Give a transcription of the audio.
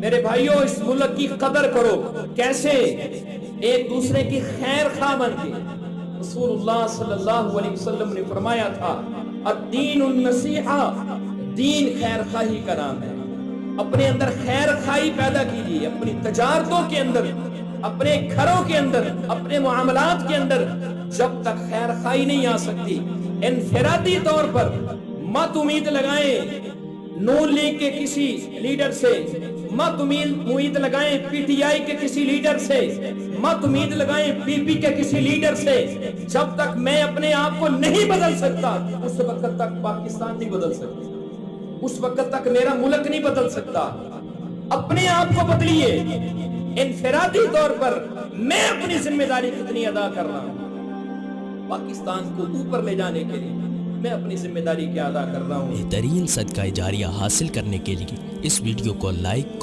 میرے بھائیوں اس ملک کی قدر کرو. کیسے؟ ایک دوسرے کی خیر خواہ بن کے. رسول اللہ صلی اللہ علیہ وسلم نے فرمایا تھا الدین النصیحہ، دین خیر خواہی کا نام ہے. اپنے اندر خیر خواہی پیدا کیجیے، اپنی تجارتوں کے اندر، اپنے گھروں کے اندر، اپنے معاملات کے اندر. جب تک خیر خواہی نہیں آ سکتی، انفرادی طور پر مت امید لگائیں نون لیگ کے کسی لیڈر سے، مت امید لگائیں پی ٹی آئی کے کسی لیڈر سے، مت امید لگائیں پی پی کے کسی لیڈر سے. جب تک میں اپنے آپ کو نہیں بدل سکتا اس وقت تک پاکستان نہیں بدل سکتی، اس وقت تک میرا ملک نہیں بدل سکتا. اپنے آپ کو بدلیے. انفرادی طور پر میں اپنی ذمہ داری کتنی ادا کر رہا ہوں، پاکستان کو اوپر لے جانے کے لیے میں اپنی ذمہ داری کیا ادا کر رہا ہوں. بہترین صدقہ جاریہ حاصل کرنے کے لیے اس ویڈیو کو لائک